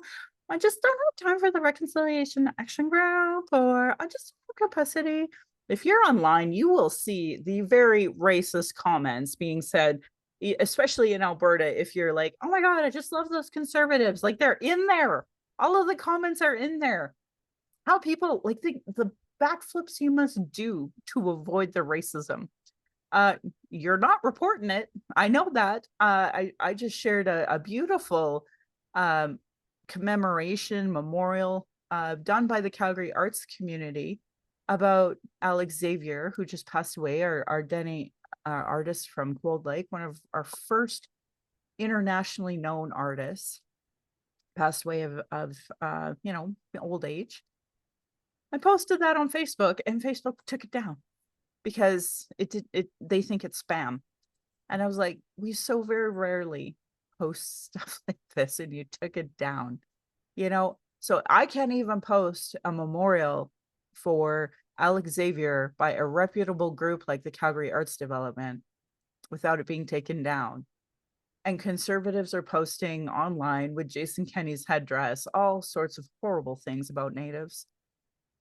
I just don't have time for the Reconciliation Action Group, or I just don't have capacity. If you're online, you will see the very racist comments being said, especially in Alberta. If you're like, oh my God, I just love those conservatives, like they're in there. All of the comments are in there. How people like the backflips you must do to avoid the racism. Uh, you're not reporting it. I know that. I just shared a beautiful um, commemoration memorial done by the Calgary arts community about Alex Xavier, who just passed away, our Denny artist from Cold Lake, one of our first internationally known artists, passed away of you know, old age. I posted that on Facebook and Facebook took it down because they think it's spam. And I was like, we so very rarely post stuff like this, and you took it down, you know? So I can't even post a memorial for Alex Xavier by a reputable group like the Calgary Arts Development without it being taken down. And conservatives are posting online with Jason Kenney's headdress, all sorts of horrible things about Natives.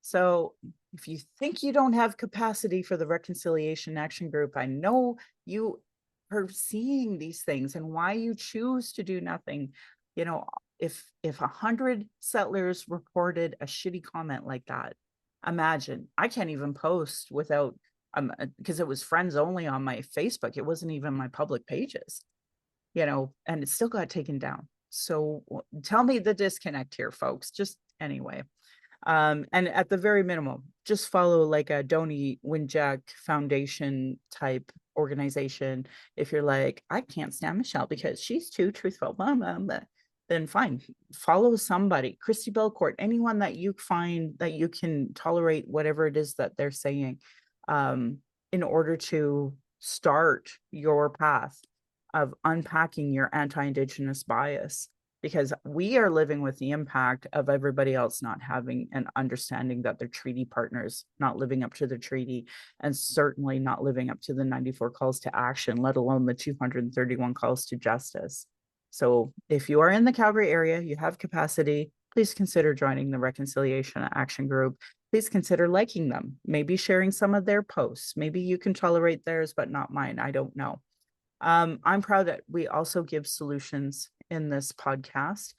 So if you think you don't have capacity for the Reconciliation Action Group, I know you are seeing these things and why you choose to do nothing. You know, if 100 settlers reported a shitty comment like that, imagine. I can't even post without because it was friends only on my Facebook. It wasn't even my public pages, you know, and it still got taken down. So tell me the disconnect here, folks. Just anyway. And at the very minimum, just follow like a Doni Winjack Foundation type organization. If you're like, I can't stand Michelle because she's too truthful, blah, blah, blah, then fine, follow somebody, Christy Belcourt, anyone that you find that you can tolerate whatever it is that they're saying, in order to start your path of unpacking your anti-Indigenous bias, because we are living with the impact of everybody else not having an understanding that their treaty partners not living up to the treaty, and certainly not living up to the 94 calls to action, let alone the 231 calls to justice. So if you are in the Calgary area, you have capacity, please consider joining the Reconciliation Action Group. Please consider liking them, maybe sharing some of their posts. Maybe you can tolerate theirs, but not mine. I don't know. I'm proud that we also give solutions in this podcast.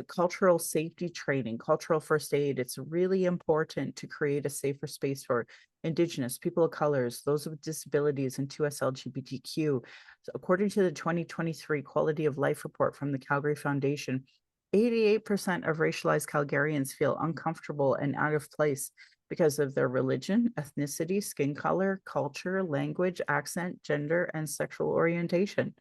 Cultural safety training, cultural first aid. It's really important to create a safer space for Indigenous, people of colors, those with disabilities, and 2S LGBTQ. So according to the 2023 Quality of Life Report from the Calgary Foundation, 88% of racialized Calgarians feel uncomfortable and out of place because of their religion, ethnicity, skin color, culture, language, accent, gender, and sexual orientation.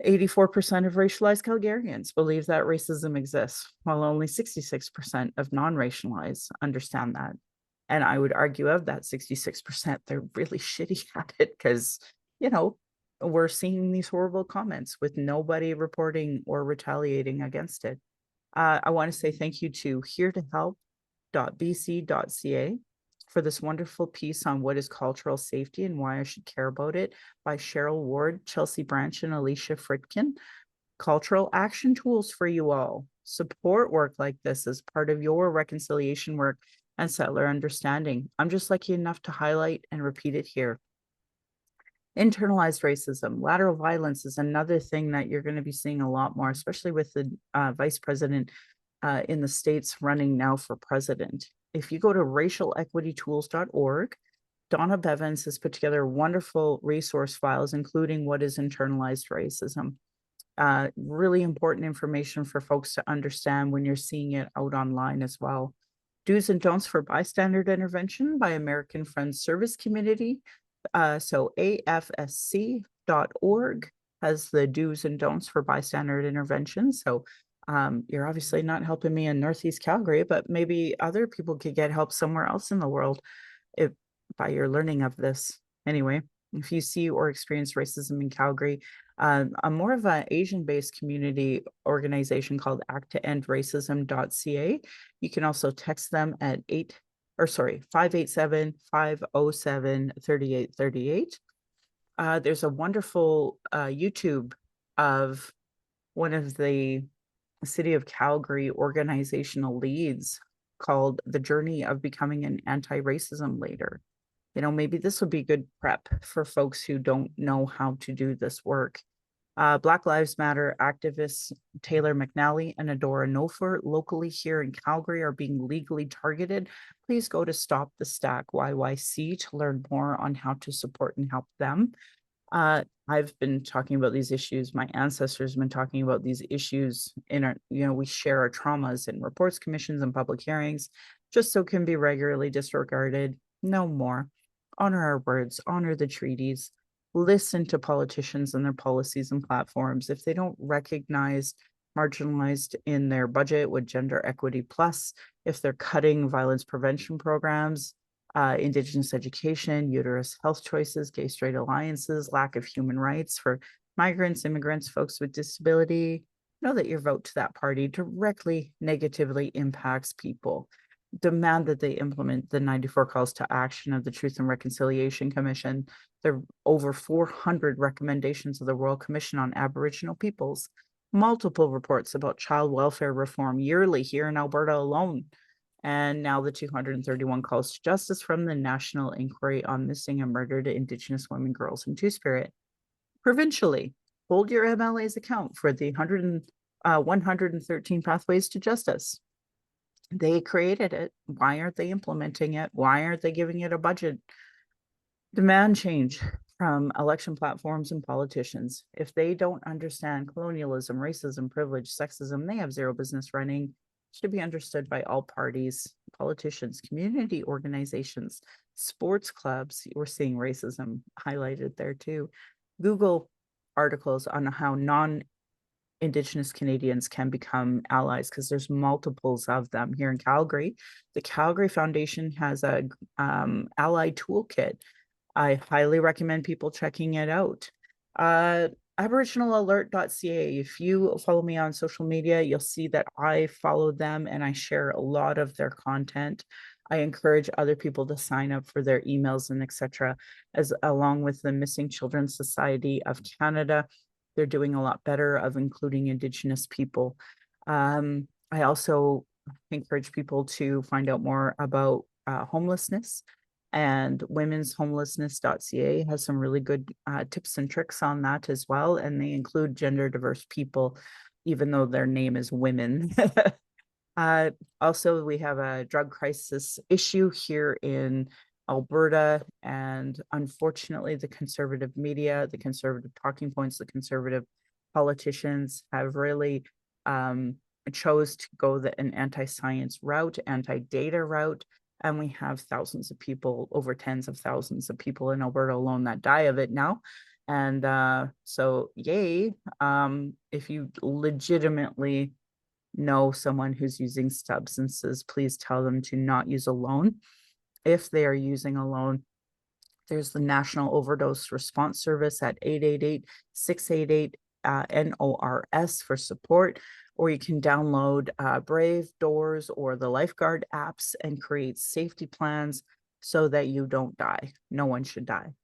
84% of racialized Calgarians believe that racism exists, while only 66% of non-racialized understand that. And I would argue of that 66%, they're really shitty at it because, we're seeing these horrible comments with nobody reporting or retaliating against it. I want to say thank you to heretohelp.bc.ca for this wonderful piece on what is cultural safety and why I should care about it by Cheryl Ward, Chelsea Branch, and Alicia Fritkin. Cultural action tools for you all. Support work like this as part of your reconciliation work and settler understanding. I'm just lucky enough to highlight and repeat it here. Internalized racism, lateral violence is another thing that you're going to be seeing a lot more, especially with the vice president in the States running now for president. If you go to racialequitytools.org, Donna Bevins has put together wonderful resource files, including what is internalized racism. Really important information for folks to understand when you're seeing it out online as well. Do's and Don'ts for Bystander Intervention by American Friends Service Community. So afsc.org has the do's and don'ts for bystander intervention. So you're obviously not helping me in Northeast Calgary, but maybe other people could get help somewhere else in the world if by your learning of this. Anyway, if you see or experience racism in Calgary, a more of an Asian-based community organization called acttoendracism.ca. You can also text them at 587-507-3838. There's a wonderful YouTube of one of the City of Calgary organizational leads called The Journey of Becoming an Anti-Racism Leader. Maybe this would be good prep for folks who don't know how to do this work. Black Lives Matter activists Taylor McNally and Adora Nofer locally here in Calgary are being legally targeted. Please go to Stop the Stack YYC to learn more on how to support and help them. I've been talking about these issues. My ancestors have been talking about these issues in our, we share our traumas in reports, commissions, and public hearings, just so can be regularly disregarded. No more. Honor our words, honor the treaties, listen to politicians and their policies and platforms. If they don't recognize marginalized in their budget with Gender Equity Plus, if they're cutting violence prevention programs, Indigenous education, uterus health choices, gay straight alliances, lack of human rights for migrants, immigrants, folks with disability, know that your vote to that party directly negatively impacts people. Demand that they implement the 94 calls to action of the Truth and Reconciliation Commission. There are over 400 recommendations of the Royal Commission on Aboriginal Peoples, multiple reports about child welfare reform yearly here in Alberta alone, and now the 231 calls to justice from the National Inquiry on Missing and Murdered Indigenous Women, Girls, and Two-Spirit. Provincially, hold your MLA's account for the 113 pathways to justice. They created it. Why aren't they implementing it? Why aren't they giving it a budget? Demand change from election platforms and politicians. If they don't understand colonialism, racism, privilege, sexism, they have zero business running. Should be understood by all parties, politicians, community organizations, sports clubs. We're seeing racism highlighted there too. Google articles on how non-Indigenous Canadians can become allies because there's multiples of them here in Calgary. The Calgary Foundation has a ally toolkit. I highly recommend people checking it out. Aboriginalalert.ca. If you follow me on social media, you'll see that I follow them and I share a lot of their content. I encourage other people to sign up for their emails and etc. As along with the Missing Children Society of Canada, they're doing a lot better of including Indigenous people. I also encourage people to find out more about homelessness, and womenshomelessness.ca has some really good tips and tricks on that as well. And they include gender diverse people, even though their name is women. Also, we have a drug crisis issue here in Alberta. And unfortunately, the conservative media, the conservative talking points, the conservative politicians have really chose to go an anti-science route, anti-data route. And we have thousands of people, over tens of thousands of people in Alberta alone that die of it now. And so yay. If you legitimately know someone who's using substances, please tell them to not use alone. If they are using alone, there's the National Overdose Response Service at 888-688 NORS for support, or you can download Brave, Doors, or the Lifeguard apps and create safety plans so that you don't die. No one should die.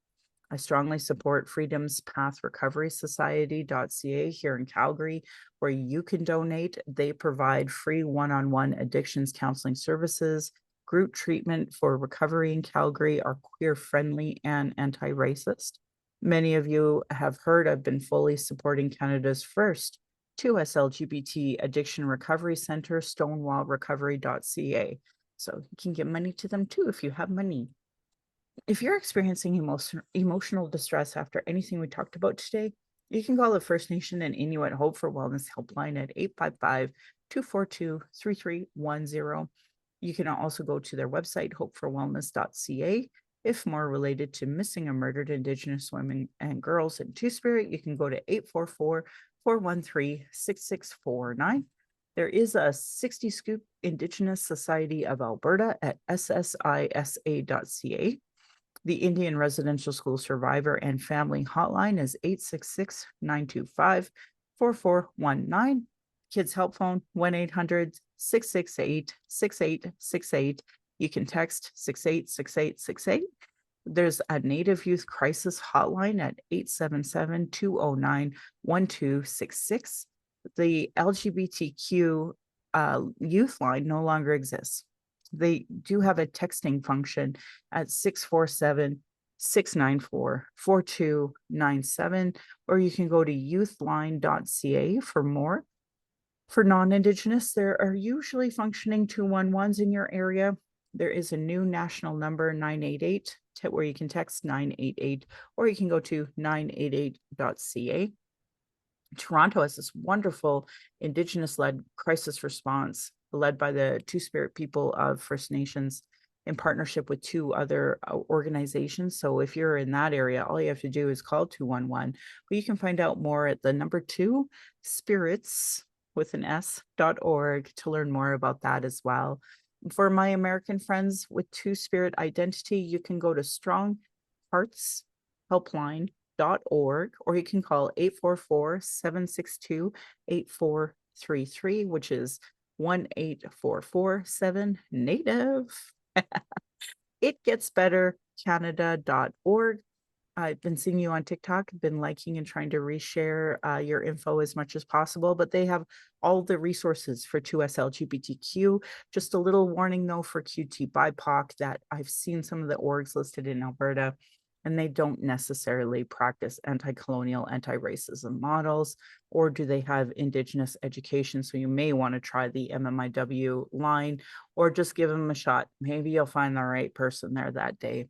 I strongly support Freedom's Path Recovery Society.ca here in Calgary, where you can donate. They provide free one-on-one addictions counseling services. Group treatment for recovery in Calgary are queer-friendly and anti-racist. Many of you have heard I've been fully supporting Canada's first 2S LGBT addiction recovery center, stonewallrecovery.ca. So you can give money to them too if you have money. If you're experiencing emotional distress after anything we talked about today, you can call the First Nation and Inuit Hope for Wellness helpline at 855-242-3310. You can also go to their website, hopeforwellness.ca. If more related to missing and murdered Indigenous women and girls in Two-Spirit, you can go to 844-413-6649. There is a 60 Scoop Indigenous Society of Alberta at ssisa.ca. The Indian Residential School Survivor and Family Hotline is 866-925-4419. Kids Help Phone, 1-800-668-6868. You can text 686868. There's a Native Youth Crisis Hotline at 877-209-1266. The LGBTQ youth line no longer exists. They do have a texting function at 647-694-4297, or you can go to youthline.ca for more. For non-Indigenous, there are usually functioning 211s in your area. There is a new national number, 988, where you can text 988, or you can go to 988.ca. Toronto has this wonderful Indigenous-led crisis response led by the Two-Spirit people of First Nations in partnership with two other organizations. So if you're in that area, all you have to do is call 211. But you can find out more at the number 2 spirits with an s.org to learn more about that as well. For my American friends with Two-Spirit identity, you can go to Strong Hearts Helpline.org, or you can call 844-762-8433, which is 1-844-7-NATIVE. It Gets Better Canada.org. I've been seeing you on TikTok, been liking and trying to reshare your info as much as possible, but they have all the resources for 2S LGBTQ. Just a little warning though for QT BIPOC that I've seen some of the orgs listed in Alberta, and they don't necessarily practice anti-colonial, anti-racism models, or do they have Indigenous education? So you may want to try the MMIW line, or just give them a shot. Maybe you'll find the right person there that day.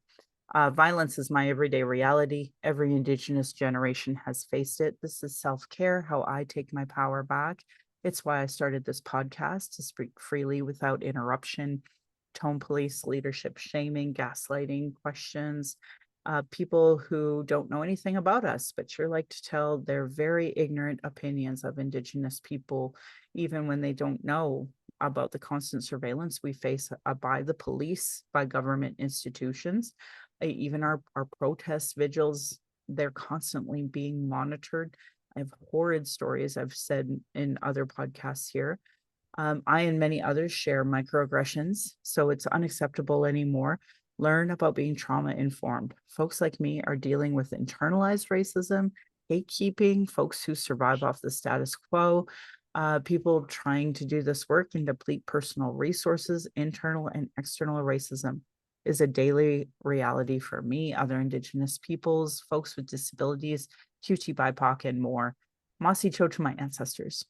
Violence is my everyday reality. Every Indigenous generation has faced it. This is self-care, how I take my power back. It's why I started this podcast, to speak freely without interruption. Tone police, leadership shaming, gaslighting, questions, people who don't know anything about us, but sure like to tell their very ignorant opinions of Indigenous people, even when they don't know about the constant surveillance we face by the police, by government institutions. Even our protest vigils, they're constantly being monitored. I have horrid stories I've said in other podcasts here. I and many others share microaggressions, so it's unacceptable anymore. Learn about being trauma informed. Folks like me are dealing with internalized racism, gatekeeping, folks who survive off the status quo, people trying to do this work and deplete personal resources. Internal and external racism is a daily reality for me, other Indigenous peoples, folks with disabilities, QT BIPOC, and more. Masi Cho to my ancestors,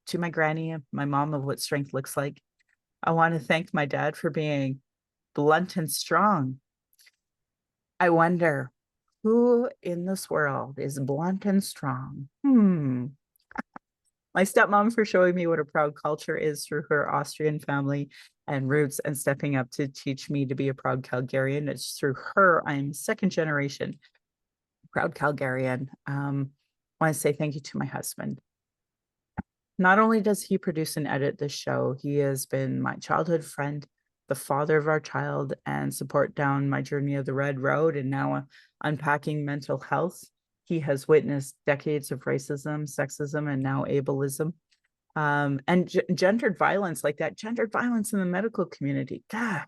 to my granny, my mom, of what strength looks like. I want to thank my dad for being blunt and strong. I wonder who in this world is blunt and strong. My stepmom for showing me what a proud culture is through her Austrian family and roots, and stepping up to teach me to be a proud Calgarian. It's through her I'm second generation proud Calgarian. Want to say thank you to my husband. Not only does he produce and edit this show, he has been my childhood friend, the father of our child, and support down my journey of the Red Road and now unpacking mental health. He has witnessed decades of racism, sexism, and now ableism, and gendered violence, like that gendered violence in the medical community. God,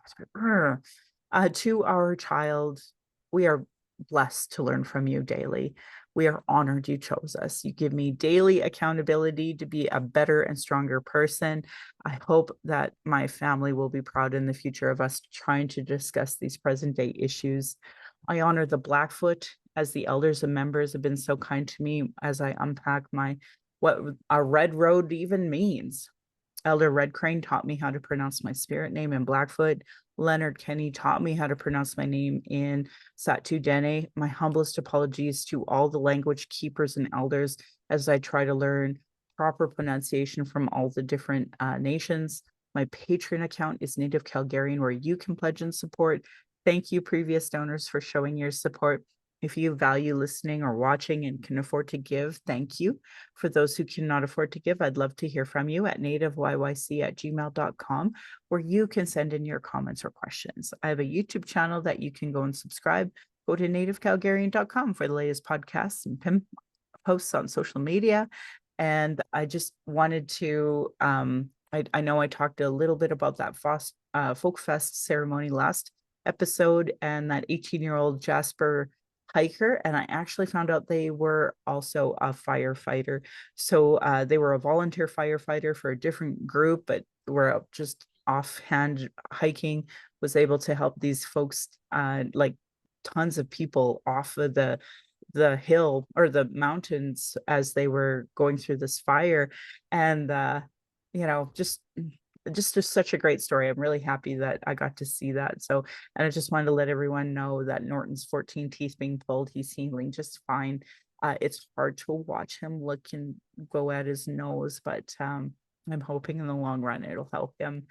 to our child, we are blessed to learn from you daily. We are honored you chose us. You give me daily accountability to be a better and stronger person. I hope that my family will be proud in the future of us trying to discuss these present day issues. I honor the Blackfoot as the elders and members have been so kind to me as I unpack my what a red road even means. Elder Red Crane taught me how to pronounce my spirit name in Blackfoot. Leonard Kenny taught me how to pronounce my name in Satu Dene. My humblest apologies to all the language keepers and elders as I try to learn proper pronunciation from all the different nations. My Patreon account is Native Calgarian, where you can pledge and support. Thank you, previous donors, for showing your support. If you value listening or watching and can afford to give, thank you. For those who cannot afford to give, I'd love to hear from you at nativeyyc@gmail.com, where you can send in your comments or questions. I have a YouTube channel that you can go and subscribe. Go to nativecalgarian.com for the latest podcasts and posts on social media. And I just wanted to, I know I talked a little bit about that Folk Fest ceremony last episode and that 18-year-old Jasper hiker, and I actually found out they were also a firefighter. So they were a volunteer firefighter for a different group, but were just offhand hiking, was able to help these folks, like tons of people off of the hill or the mountains as they were going through this fire. And just such a great story. I'm really happy that I got to see that. So, and I just wanted to let everyone know that Norton's 14 teeth being pulled, he's healing just fine. It's hard to watch him look and go at his nose, but I'm hoping in the long run it'll help him.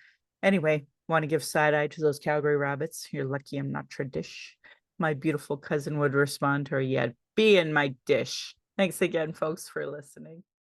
Anyway, want to give side eye to those Calgary rabbits. You're lucky I'm not tradish. My beautiful cousin would respond to her, yeah, be in my dish. Thanks again, folks, for listening.